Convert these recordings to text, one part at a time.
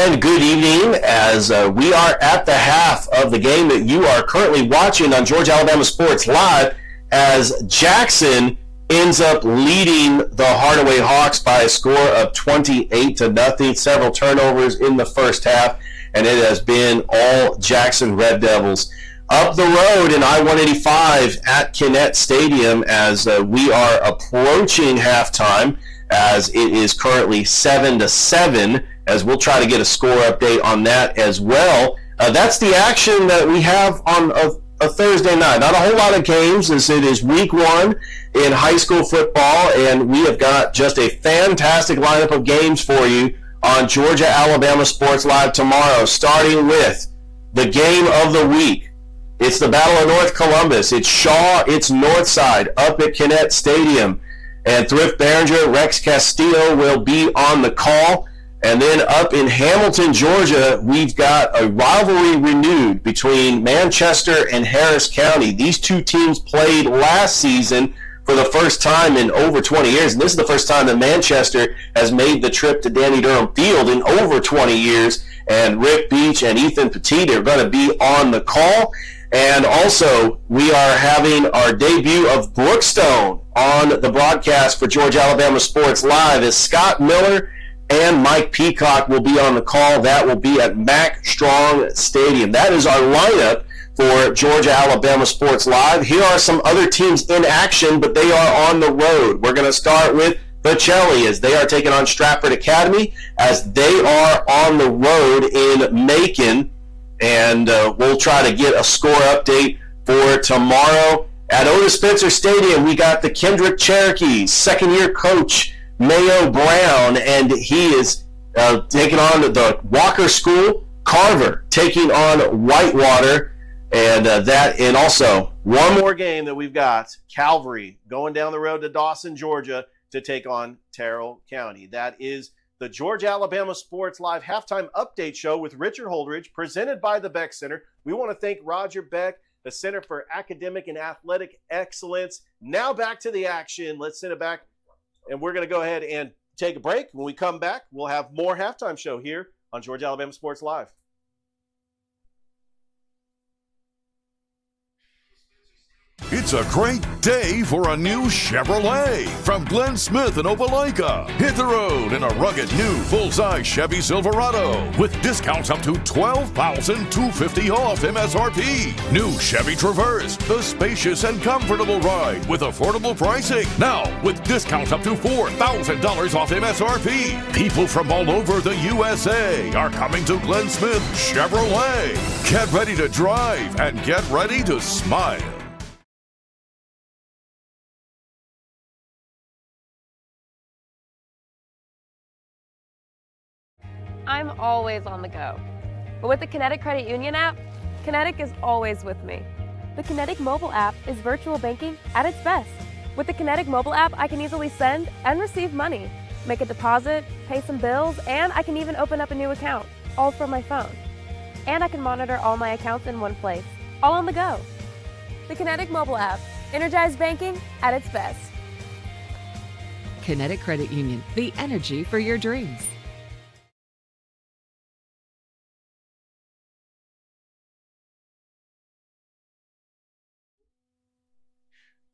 And good evening as we are at the half of the game that you are currently watching on Georgia Alabama Sports Live as Jackson ends up leading the Hardaway Hawks by a score of 28-0. Several turnovers in the first half, and it has been all Jackson Red Devils. Up the road in I-185 at Kinnett Stadium as we are approaching halftime, as it is currently 7-7, as we'll try to get a score update on that as well. That's the action that we have on a Thursday night. Not a whole lot of games, as it is week one in high school football, and we have got just a fantastic lineup of games for you on Georgia Alabama Sports Live tomorrow, starting with the game of the week. It's the Battle of North Columbus. It's Shaw, it's Northside, up at Kinnett Stadium. And Thrift Behringer, Rex Castillo will be on the call. And then up in Hamilton, Georgia, we've got a rivalry renewed between Manchester and Harris County. These two teams played last season for the first time in over 20 years. And this is the first time that Manchester has made the trip to Danny Durham Field in over 20 years. And Rick Beach and Ethan Petit are going to be on the call. And also, we are having our debut of Brookstone on the broadcast for Georgia Alabama Sports Live as Scott Miller and Mike Peacock will be on the call. That will be at Mack Strong Stadium. That is our lineup for Georgia Alabama Sports Live. Here are some other teams in action, but they are on the road. We're going to start with Bocelli as they are taking on Stratford Academy as they are on the road in Macon. And we'll try to get a score update for tomorrow. At Otis Spencer Stadium, we got the Kendrick Cherokees, second-year coach Mayo Brown, and he is taking on the Walker School. Carver taking on Whitewater, and also one more game that we've got, Calvary going down the road to Dawson, Georgia, to take on Terrell County. That is the Georgia Alabama Sports Live halftime update show with Richard Holdridge, presented by the Beck Center. We want to thank Roger Beck, the Center for Academic and Athletic Excellence. Now back to the action. Let's send it back, and we're going to go ahead and take a break. When we come back, we'll have more halftime show here on Georgia Alabama Sports Live. It's a great day for a new Chevrolet from Glenn Smith in Opelika. Hit the road in a rugged new full-size Chevy Silverado with discounts up to $12,250 off MSRP. New Chevy Traverse, the spacious and comfortable ride with affordable pricing. Now with discounts up to $4,000 off MSRP. People from all over the USA are coming to Glenn Smith Chevrolet. Get ready to drive and get ready to smile. I'm always on the go. But with the Kinetic Credit Union app, Kinetic is always with me. The Kinetic mobile app is virtual banking at its best. With the Kinetic mobile app, I can easily send and receive money, make a deposit, pay some bills, and I can even open up a new account, all from my phone. And I can monitor all my accounts in one place, all on the go. The Kinetic mobile app, energized banking at its best. Kinetic Credit Union, the energy for your dreams.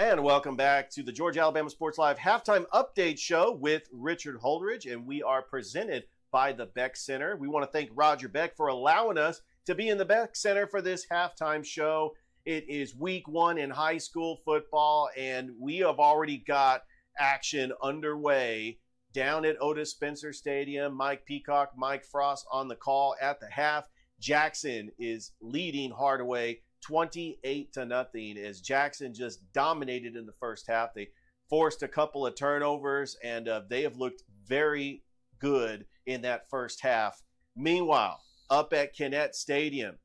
And welcome back to the Georgia Alabama Sports Live halftime update show with Richard Holdridge, and we are presented by the Beck Center. We want to thank Roger Beck for allowing us to be in the Beck Center for this halftime show. It is week one in high school football, and we have already got action underway down at Otis Spencer Stadium. Mike Peacock, Mike Frost on the call at the half. Jackson is leading Hardaway 28-0 as Jackson just dominated in the first half. They forced a couple of turnovers, and they have looked very good in that first half. Meanwhile, up at Kinnett Stadium,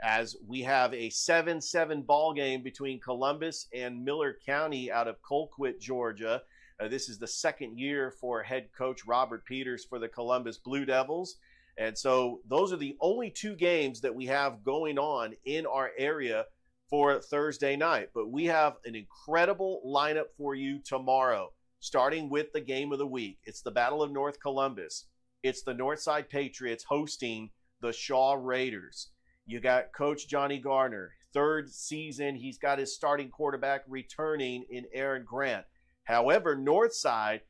as we have a 7-7 ball game between Columbus and Miller County out of Colquitt, Georgia. This is the second year for head coach Robert Peters for the Columbus Blue Devils. And so those are the only two games that we have going on in our area for Thursday night. But we have an incredible lineup for you tomorrow, starting with the game of the week. It's the Battle of North Columbus. It's the Northside Patriots hosting the Shaw Raiders. You got Coach Johnny Garner, third season. He's got his starting quarterback returning in Aaron Grant. However, Northside,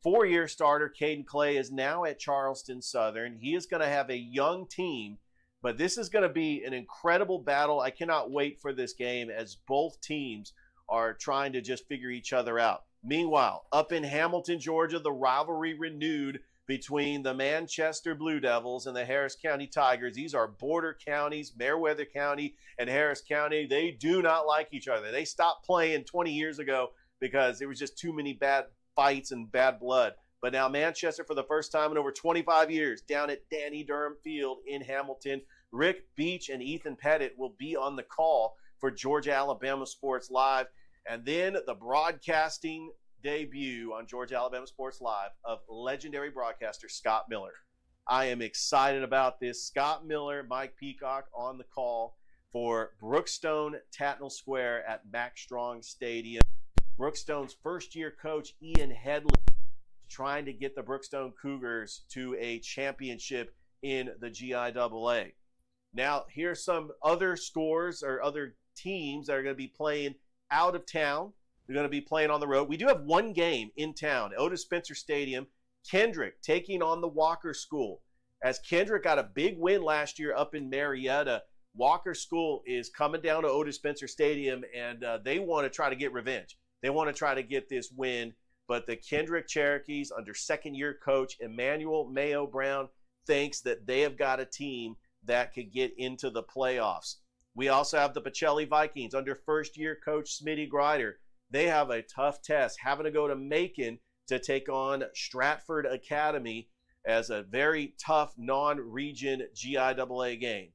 four-year starter Caden Clay is now at Charleston Southern. He is going to have a young team, but this is going to be an incredible battle. I cannot wait for this game as both teams are trying to just figure each other out. Meanwhile, up in Hamilton, Georgia, the rivalry renewed between the Manchester Blue Devils and the Harris County Tigers. These are border counties, Meriwether County and Harris County. They do not like each other. They stopped playing 20 years ago because there was just too many bad fights and bad blood. But now Manchester, for the first time in over 25 years, down at Danny Durham Field in Hamilton, Rick Beach and Ethan Pettit will be on the call for Georgia Alabama Sports Live. And then the broadcasting debut on Georgia Alabama Sports Live of legendary broadcaster Scott Miller. I am excited about this. Scott Miller, Mike Peacock on the call for Brookstone Tatnall Square at Mack Strong Stadium. Brookstone's first-year coach Ian Headley trying to get the Brookstone Cougars to a championship in the GIAA. Now, here's some other scores or other teams that are going to be playing out of town. They're going to be playing on the road. We do have one game in town, Otis Spencer Stadium. Kendrick taking on the Walker School. As Kendrick got a big win last year up in Marietta, Walker School is coming down to Otis Spencer Stadium, and they want to try to get revenge. They want to try to get this win, but the Kendrick Cherokees under second-year coach Emmanuel Mayo Brown thinks that they have got a team that could get into the playoffs. We also have the Pacelli Vikings under first-year coach Smitty Grider. They have a tough test, having to go to Macon to take on Stratford Academy as a very tough non-region GIAA game.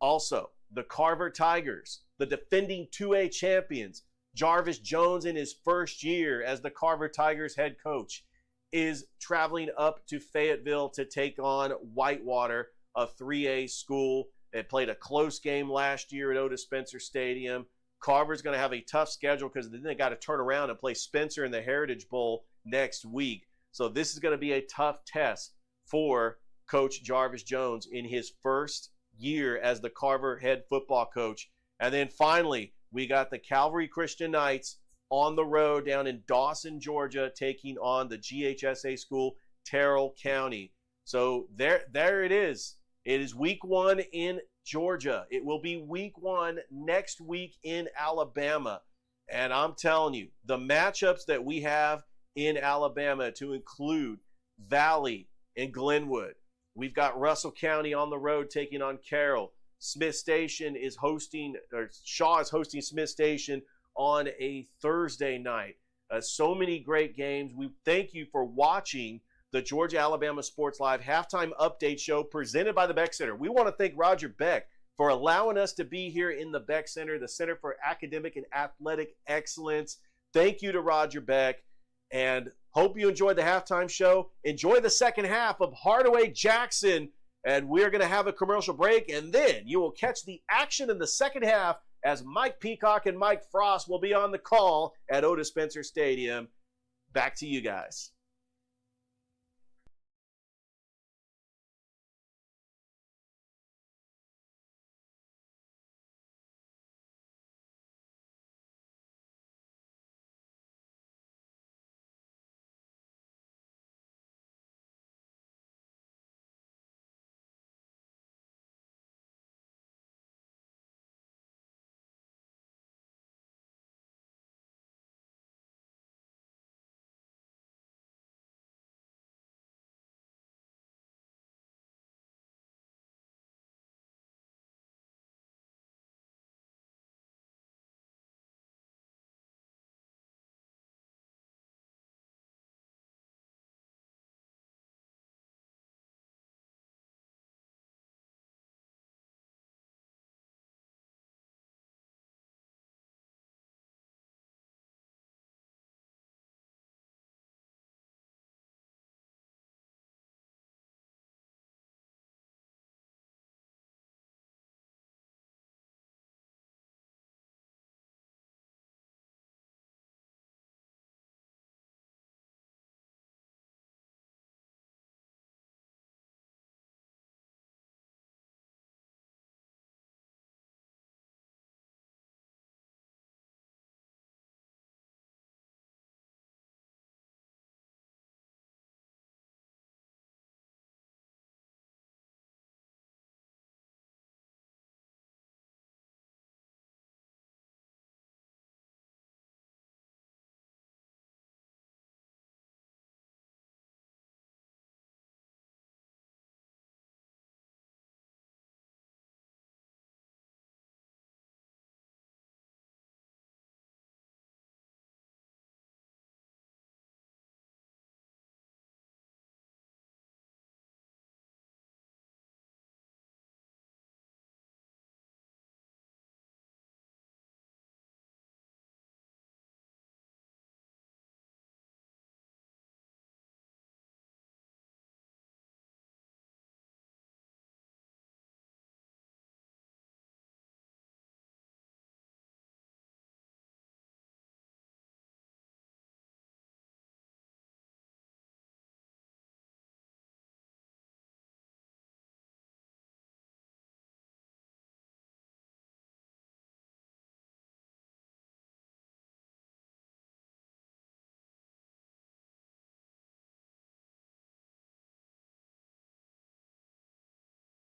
Also, the Carver Tigers, the defending 2A champions, Jarvis Jones in his first year as the Carver Tigers head coach, is traveling up to Fayetteville to take on Whitewater, a 3A school. They played a close game last year at Otis Spencer Stadium. Carver's going to have a tough schedule because then they got to turn around and play Spencer in the Heritage Bowl next week. So this is going to be a tough test for Coach Jarvis Jones in his first year as the Carver head football coach. And then finally, we got the Calvary Christian Knights on the road down in Dawson, Georgia, taking on the GHSA school, Terrell County. So there it is. It is week one in Georgia. It will be week one next week in Alabama. And I'm telling you, the matchups that we have in Alabama to include Valley and Glenwood. We've got Russell County on the road taking on Carroll. Smith Station is hosting, or Shaw is hosting Smith Station on a Thursday night. So many great games. We thank you for watching the Georgia Alabama Sports Live halftime update show presented by the Beck Center. We want to thank Roger Beck for allowing us to be here in the Beck Center, the Center for Academic and Athletic Excellence. Thank you to Roger Beck, and hope you enjoyed the halftime show. Enjoy the second half of Hardaway Jackson, and we're going to have a commercial break, and then you will catch the action in the second half as Mike Peacock and Mike Frost will be on the call at Otis Spencer Stadium. Back to you guys.